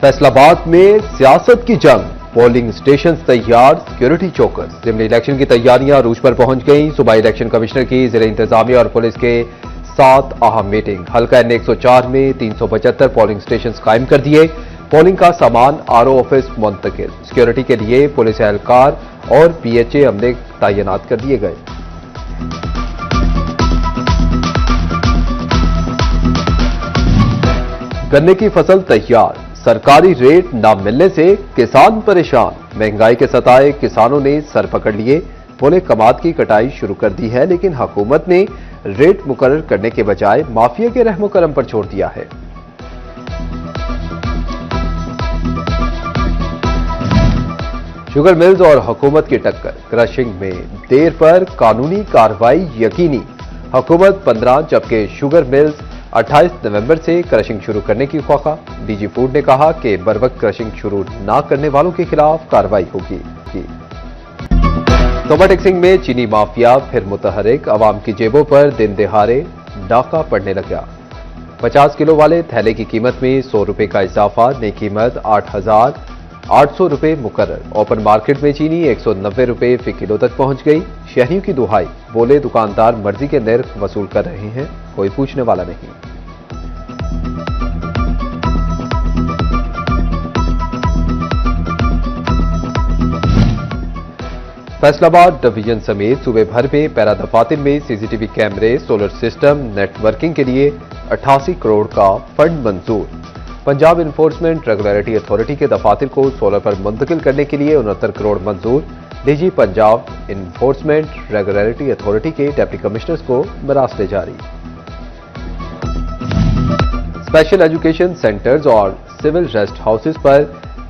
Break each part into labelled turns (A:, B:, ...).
A: फैसलाबाद में सियासत की जंग, पोलिंग स्टेशन तैयार, सिक्योरिटी चौकस। जिमनी इलेक्शन की तैयारियां रूज पर पहुंच गईं। सुबह इलेक्शन कमिश्नर की जिला इंतजामिया और पुलिस के 7 अहम मीटिंग। हल्का N 104 में 375 पोलिंग स्टेशन कायम कर दिए। पोलिंग का सामान RO ऑफिस मुंतकिल। सिक्योरिटी के लिए पुलिस एहलकार और PHA अमले तैनात कर दिए गए। गन्ने की फसल तैयार, सरकारी रेट न मिलने से किसान परेशान। महंगाई के सताए किसानों ने सर पकड़ लिए। बोले कमाद की कटाई शुरू कर दी है, लेकिन हुकूमत ने रेट मुकर्रर करने के बजाय माफिया के रहमो करम पर छोड़ दिया है। शुगर मिल्स और हुकूमत की टक्कर, क्रशिंग में देर पर कानूनी कार्रवाई यकीनी। हुकूमत 15 जबकि शुगर मिल्स 28 नवंबर से क्रशिंग शुरू करने की ख्वाहा। DG फूड ने कहा कि बरवक्त क्रशिंग शुरू न करने वालों के खिलाफ कार्रवाई होगी। तोबा टैक्सिंग में चीनी माफिया फिर मुतहरिक, अवाम की जेबों पर दिन दिहाड़े डाका पड़ने लगा। 50 किलो वाले थैले की कीमत में 100 रुपए का इजाफा, नई कीमत 8,800 रुपए मुकर्रर। ओपन मार्केट में चीनी 190 रुपए फी किलो तक पहुंच गई। शहरियों की दुहाई, बोले दुकानदार मर्जी के निर्ख वसूल कर रहे हैं, कोई पूछने वाला नहीं। फैसलाबाद डिवीजन समेत सूबे भर में पैरा दफातर में CCTV कैमरे, सोलर सिस्टम, नेटवर्किंग के लिए 88 करोड़ का फंड मंजूर। पंजाब इन्फोर्समेंट रेगुलेटरी अथॉरिटी के दफातर को सोलर पर मुंतकिल करने के लिए 69 करोड़ मंजूर। DG Punjab enforcement regulatory authority के डिप्टी कमिश्नर्स को मरासले जारी। स्पेशल एजुकेशन सेंटर्स और सिविल रेस्ट हाउसेस पर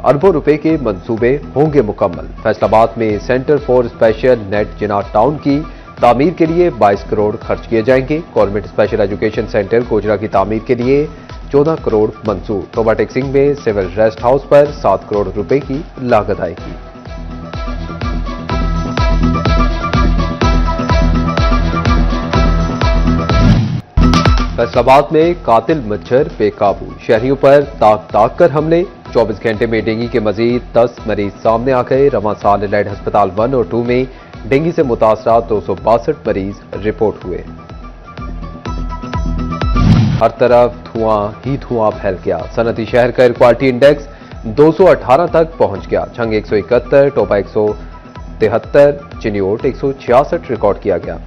A: अरबों रुपए के मंसूबे होंगे मुकम्मल। फैसलाबाद में centre for special net Jinnah town की तामीर के लिए 22 करोड़ खर्च किए जाएंगे। Government special education centre Gojra की तामीर के लिए 14 करोड़ मंजूर। तोबा टैक्सिंग में सिविल रेस्ट हाउस पर 7 करोड़ रुपए की लागत आएगी। फैसलाबाद में कातिल मच्छर बेकाबू, शहरियों पर ताक ताक कर हमले। 24 घंटे में डेंगू के मजीद 10 मरीज सामने आ गए। रवां साल एलाइड अस्पताल 1 और 2 में डेंगू से मुतासरा 262 मरीज रिपोर्ट हुए। हर तरफ धुआं ही धुआं फैल गया। सनती शहर का एयर क्वालिटी इंडेक्स 218 तक पहुंच गया। छंग 171, टोपा 173, चिन्योट 166 रिकॉर्ड किया गया।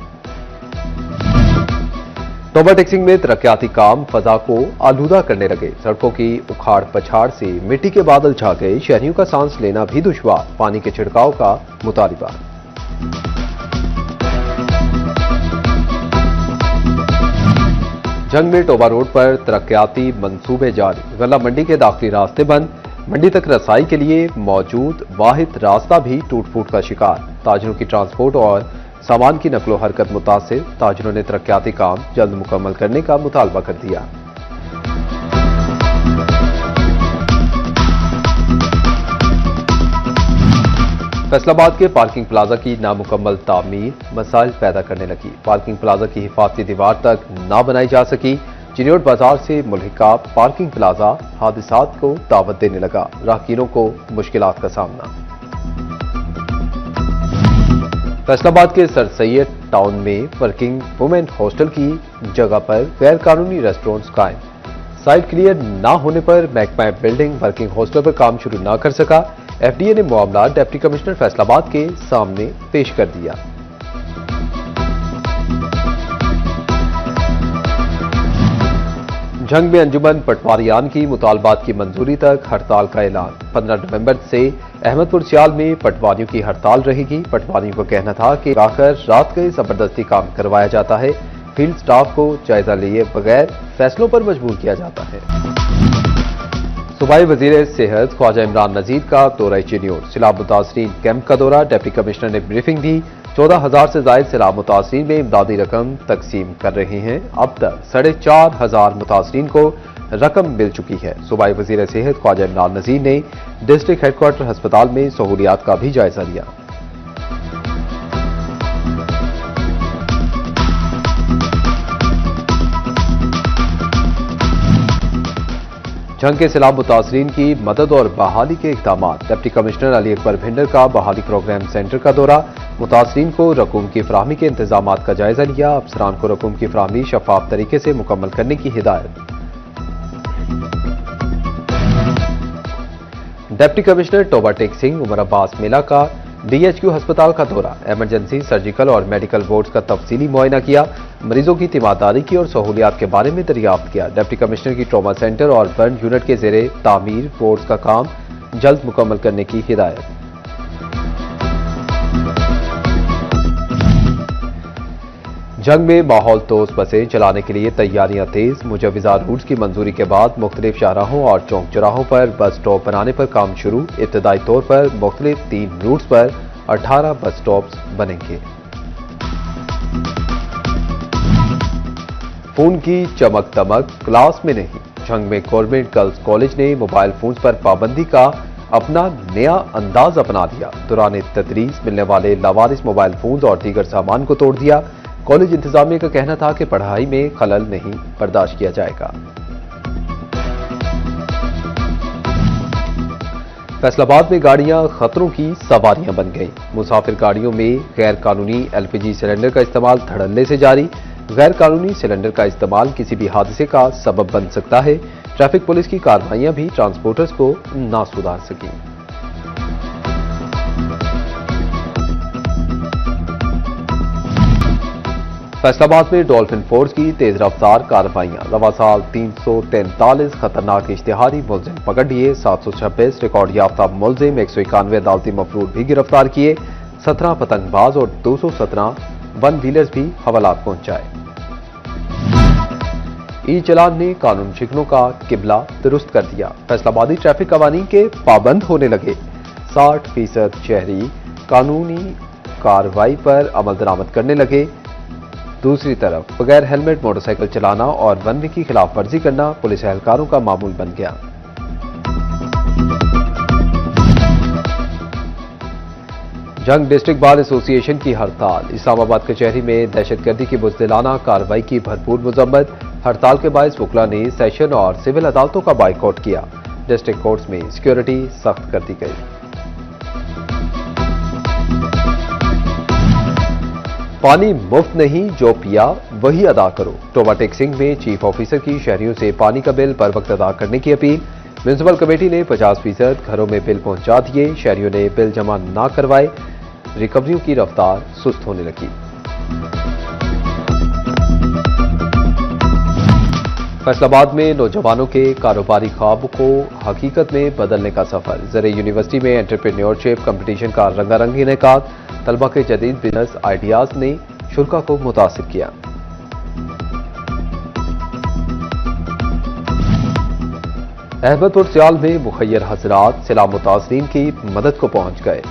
A: तोबा टैक्सिंग में तरक्याती काम फजा को आलूदा करने लगे। सड़कों की उखाड़ पछाड़ से मिट्टी के बादल छा गए। शहरियों का सांस लेना भी दुश्वार। पानी के छिड़काव का मुतालिबा। जंग में टोबा रोड पर तरक्याती मंसूबे जारी। गल्ला मंडी के दाखिली रास्ते बंद। मंडी तक रसाई के लिए मौजूद वाहिद रास्ता भी टूट फूट का शिकार। ताजरों की ट्रांसपोर्ट और सामान की नकलो हरकत मुतासिर। ताजरों ने तरक्याती काम जल्द मुकम्मल करने का मुतालबा कर दिया। फैसलाबाद के पार्किंग प्लाजा की नामुकम्मल तामीर मसाइल पैदा करने लगी। पार्किंग प्लाजा की हिफाजती दीवार तक ना बनाई जा सकी। चिन्योट बाजार से मुल्हिका पार्किंग प्लाजा हादिसात को दावत देने लगा। राहगीरों को मुश्किलात का सामना। फैसलाबाद के सर सैयद टाउन में वर्किंग वुमेन हॉस्टल की जगह पर गैर कानूनी रेस्टोरेंट्स कायम। साइट क्लियर न होने पर महकमा बिल्डिंग वर्किंग हॉस्टल पर काम शुरू न कर सका। FDA ने मामला डिप्टी कमिश्नर फैसलाबाद के सामने पेश कर दिया। जंग में अंजुमन पटवारियान की मुतालबात की मंजूरी तक हड़ताल का ऐलान। 15 नवंबर से अहमदपुर सियाल में पटवारियों की हड़ताल रहेगी। पटवारियों का कहना था कि आकर रात गए जबरदस्ती काम करवाया जाता है। फील्ड स्टाफ को जायजा लिए बगैर फैसलों पर मजबूर किया जाता है। सूबाई वजीर सेहत ख्वाजा इमरान नजीर का दौरा चिन्योट। सैलाब मुतासरीन कैंप का दौरा। डिप्टी कमिश्नर ने ब्रीफिंग दी। 14,000 से ज्यादा सैलाब मुतासरीन में इमदादी रकम तकसीम कर रहे हैं। अब तक 4,500 मुतासरीन को रकम मिल चुकी है। सूबाई वजीर सेहत ख्वाजा इमरान नजीर ने डिस्ट्रिक्ट हेडक्वार्टर अस्पताल में सहूलियात का भी जायजा लिया। जंग के सैलाब मुतासरीन की मदद और बहाली के इक़दाम। डिप्टी कमिश्नर अली अकबर भिंडर का बहाली प्रोग्राम सेंटर का दौरा, मुतासरीन को रकूम की फराहमी के इंतजाम का जायजा लिया। अफसरान को रकूम की फराहमी शफाफ तरीके से मुकम्मल करने की हिदायत। डिप्टी कमिश्नर टोबा टेक सिंह उमर अब्बास मेला का DHQ अस्पताल का दौरा, इमरजेंसी, सर्जिकल और मेडिकल वार्ड्स का तफसीली मुआयना किया। मरीजों की तीमारदारी की और सहूलियात के बारे में दरियाफ्त किया। डिप्टी कमिश्नर की ट्रॉमा सेंटर और बर्न यूनिट के ज़ेरे तामीर वार्ड्स का काम जल्द मुकम्मल करने की हिदायत। जंग में माहौल तोस बसें चलाने के लिए तैयारियां तेज। मुजव्वज़ा रूट्स की मंजूरी के बाद मुख्तलिफ शाहराहों और चौक चौराहों पर बस स्टॉप बनाने पर काम शुरू। इब्तदाई तौर पर मुख्तलिफ 3 रूट्स पर 18 बस स्टॉप्स बनेंगे। फोन की चमक दमक क्लास में नहीं। जंग में गवर्नमेंट गर्ल्स कॉलेज ने मोबाइल फोन पर पाबंदी का अपना नया अंदाज अपना दिया। दौरान तदरीस मिलने वाले लावारिस मोबाइल फोन और दीगर सामान को तोड़ दिया। कॉलेज इंतजामिया का कहना था कि पढ़ाई में खलल नहीं बर्दाश्त किया जाएगा। फैसलाबाद में गाड़ियां खतरों की सवारियां बन गईं। मुसाफिर गाड़ियों में गैर कानूनी LPG सिलेंडर का इस्तेमाल धड़ल्ले से जारी। गैर कानूनी सिलेंडर का इस्तेमाल किसी भी हादसे का सबब बन सकता है। ट्रैफिक पुलिस की कार्रवाइयां भी ट्रांसपोर्टर्स को ना सुधार सकी। फैसलाबाद में डॉल्फिन फोर्स की तेज रफ्तार कार्रवाइयां। रवा साल 343 खतरनाक इश्तिहारी मुलजिम पकड़ लिए। 726 रिकॉर्ड याफ्ता मुलजिम, 191 अदालती मफरूर भी गिरफ्तार किए। 17 पतंगबाज और 217 वन व्हीलर्स भी हवालात पहुंचाए। ई चलान ने कानून शिकनों का किबला दुरुस्त कर दिया। फैसलाबादी ट्रैफिक कवानीन के पाबंद होने लगे। 60% शहरी कानूनी कार्रवाई पर अमल दरामद करने लगे। दूसरी तरफ बगैर हेलमेट मोटरसाइकिल चलाना और वन वे की खिलाफ वर्जी करना पुलिस एहलकारों का मामूल बन गया। जंग डिस्ट्रिक्ट बार एसोसिएशन की हड़ताल। इस्लामाबाद कचहरी में दहशतगर्दी की बुज़दिलाना कार्रवाई की भरपूर मजम्मत। हड़ताल के बायस वकला ने सेशन और सिविल अदालतों का बाइकआउट किया। डिस्ट्रिक्ट कोर्ट्स में सिक्योरिटी सख्त कर दी गई। पानी मुफ्त नहीं, जो पिया वही अदा करो। टोबा टेक सिंह में चीफ ऑफिसर की शहरियों से पानी का बिल बर वक्त अदा करने की अपील। म्यूनिसिपल कमेटी ने 50% घरों में बिल पहुंचा दिए। शहरियों ने बिल जमा ना करवाए। रिकवरियों की रफ्तार सुस्त होने लगी। फैसलाबाद में नौजवानों के कारोबारी ख्वाब को हकीकत में बदलने का सफर। ज़रे यूनिवर्सिटी में एंटरप्रेन्योरशिप कंपटीशन का रंगारंग इनेकाद। तलबा के जदीद बिजनेस आइडियाज ने शुल्का को मुतासिर किया। अहमदपुर सियाल में मुखैर हजरात सैलाब मुतासरीन की मदद को पहुंच गए।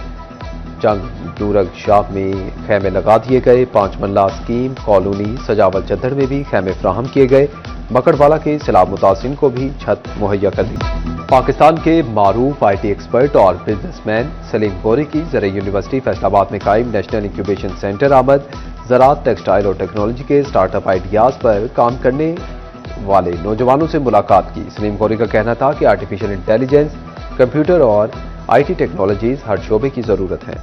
A: जंग दूरग शाह में खैमे लगा दिए गए। 5 मरला स्कीम कॉलोनी सजावल चद्दड़ में भी खैमे फ्राहम किए गए। मकड़वाला के सैलाब मुतासरीन को भी छत मुहैया कर दी। पाकिस्तान के मारूफ IT एक्सपर्ट और बिजनेसमैन सलीम गौरी की ज़रे यूनिवर्सिटी फैसलाबाद में कायम नेशनल इंक्यूबेशन सेंटर आमद। ज़राअत, टेक्सटाइल और टेक्नोलॉजी के स्टार्टअप आइडियाज पर काम करने वाले नौजवानों से मुलाकात की। सलीम गौरी का कहना था कि आर्टिफिशियल इंटेलिजेंस, कंप्यूटर और IT टेक्नोलॉजीज हर शोबे की जरूरत है।